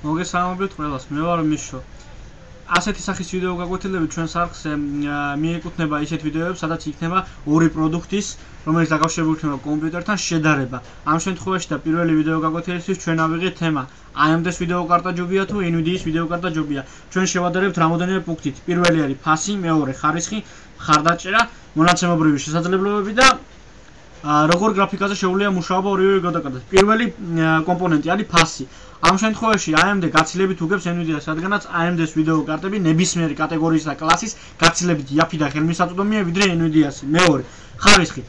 მოგესალმებით ყველას, მე ვარ მიშო. ასეთი სახის ვიდეო გაკვეთილები ჩვენ სარხზე მიეკუთვნება ისეთ ვიდეოებს, სადაც იქნება ორი პროდუქტის, რომელიც დაკავშირებული იქნება კომპიუტერთან შედარება. ამ შემთხვევაში და პირველი ვიდეო გაკვეთილისთვის ჩვენ ავიღეთ თემა AMD-ს ვიდეო კარტა ჯობია თუ NVIDIA-ის ვიდეო კარტა ჯობია. ჩვენ შევადარებთ რამოდენიმე პუნქტით. პირველი არის ფასი, მეორე ხარისხი, მხარდაჭერა, მონაცემობრივი შესაძლებლობები და როგორ გრაფიკაზე შეუძლია მუშაობა ორივე გადაკეთებას. პირველი კომპონენტი არის ფასი. ამ შემთხვევაში AMD გაცილებით უგებს NVIDIA-ს, რადგანაც AMD-ს ვიდეო კარტები ნებისმიერი კატეგორიის და კლასის გაცილებით იაფი და ხელმისაწვდომია ვიდრე NVIDIA-ს. მეორე, ხარისხი.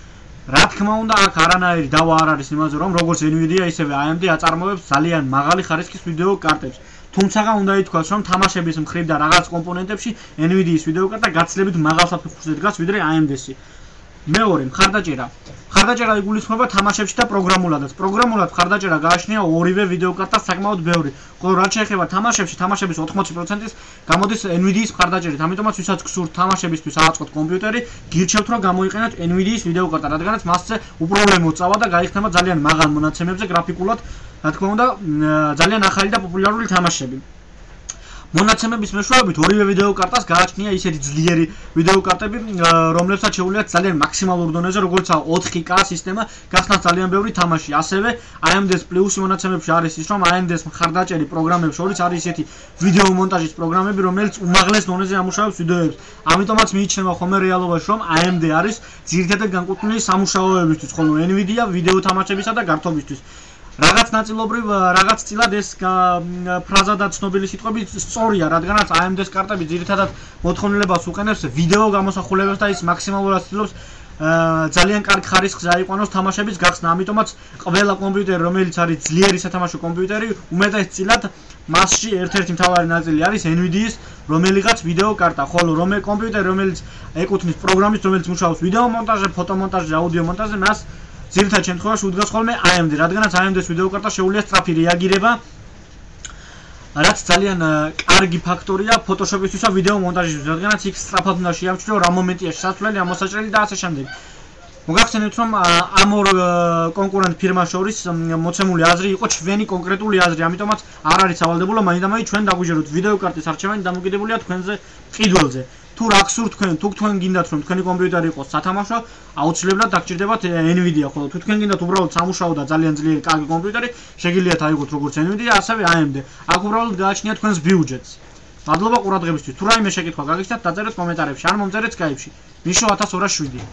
რა თქმა უნდა, აქ არანაირი დავა არ არის იმაზე, რომ როგორც NVIDIA, ისევე AMD აწარმოებს ძალიან მაღალი ხარისხის ვიდეო კარტებს. თუმცა უნდა ითქვას, რომ თამაშების მხრივ და რაღაც კომპონენტებში NVIDIA-ის ვიდეო კარტა გაცილებით მაღალ საფეხურზე დგას ვიდრე AMD-ში. მეორე, მხარდაჭერა. მხარდაჭერა იგულისხმება თამაშებში და პროგრამულადაც. პროგრამულად მხარდაჭერა გააჩნია ორივე ვიდეო კარტას საკმაოდ ბევრი. ხოლო რაც შეეხება თამაშებში, თამაშების 80%-ის გამოდის NVIDIA-ის მხარდაჭერით. ამიტომაც ვისაც გსურთ თამაშებისთვის ააწყოთ კომპიუტერი, გირჩევთ რომ გამოიყენოთ NVIDIA-ის ვიდეო კარტა, რადგანაც მასზე უპრობლემოდ წავა და გაიხსნება ძალიან მაღალ მონაცემებზე გრაფიკულად, რა თქმა უნდა, ძალიან ახალი და პოპულარული თამაშები. მონაცემების მეშვეობით ორივე ვიდეო კარტას გააჩნია ისეთი ძლიერი ვიდეო კარტები, რომლებსაც შეუძლიათ ძალიან მაქსიმალურ დონეზე, როგორიცაა 4K სისტემა, გახსნათ ძალიან ბევრი თამაში. ასევე AMD-ს პლუსი მონაცემებში არის ის, რომ AMD-ს მხარდაჭერი პროგრამებს შორის არის ისეთი ვიდეო მონტაჟის პროგრამები, რომელიც უმაღლეს დონეზე ამუშავებს ვიდეოებს. ამიტომაც მიიჩნევა ხოლმე რეალობაში, რომ AMD არის ძირითადად განკუთვნილი სამუშაოებისთვის, ხოლო NVIDIA ვიდეო თამაშებისა და გართობისთვის. რაღაც ნაწილობრივ რაღაც წილად ეს ფრაზა და ცნობილი სიტყვები სწორია, რადგანაც AMD-ს კარტები ძირითადად მოთხოვნილებას უყენებს ვიდეო გამოსახულებას და ის მაქსიმალურად ცდილობს ძალიან კარგ ხარისხს აიყვანოს თამაშების გახსნა. ამიტომაც ყველა კომპიუტერი, რომელიც არის ძლიერი სათამაშო კომპიუტერი, უმეტესწილად მასში ერთ-ერთი მთავარი ნაწილი არის NVIDIA-ის რომელიღაც ვიდეო კარტა, ხოლო კომპიუტერი, რომელიც ეკუთვნის პროგრამის, რომელიც მუშაობს ვიდეო მონტაჟზე, ფოტომონტაჟზე, აუდიო მონტაჟზე, მას ძირითად შემთხვევაში უდგას ხოლმე AMD, რადგანაც AMD-ს ვიდეო კარტა შეუძლია სწრაფი რეაგირება, რაც ძალიან კარგი ფაქტორია Photoshop-ისთვის და ვიდეო მონტაჟისთვის, რადგანაც იქ სწრაფად უნდა შეამჩნიო რა მომენტია შესასვლელი, ამოსაჭრელი და ასე შემდეგ. მოგახსენებთ, რომ ამ ორ კონკურენტ ფირმას შორის მოცემული აზრი იყო ჩვენი კონკრეტული აზრი, ამიტომაც არ არის სავალდებულო, მაინდა-მაინც ჩვენ დაგვიჯეროთ ვიდეო კარტის არჩევანი დამოკიდებულია თქვენზე ყიდველზე. თუ რა გსურთ თუ თქვენ გინდათ რომ თქვენი კომპიუტერი იყოს სათამაშო, აუცილებლად დაგჭირდებათ NVIDIA, ხოლო თუ თქვენ გინდათ უბრალოდ სამუშაო და ძალიან ძლიერი კარგი კომპიუტერი, შეგიძლიათ აიღოთ როგორც NVIDIA, ასევე AMD. აქ უბრალოდ გააჩნიათ თქვენს ბიუჯეტს. მადლობა ყურადღებისთვის. თუ რაიმე შეკითხვა გაგიჩნდათ, დაწერეთ კომენტარებში, ან მომწერეთ Skype-ში. მიშო 1207.